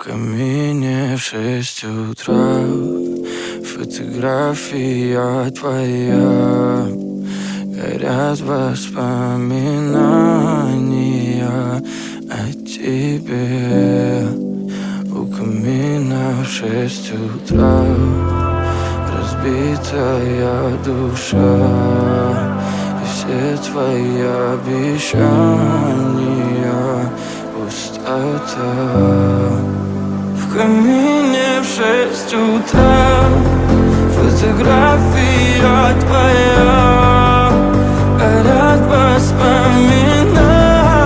камине в 6 утра фотография твоя. Горят воспоминания о тебе. У камина в 6 утра разбитая душа, и все твои обещания пустота. В камине в 6 утра фотография твоя.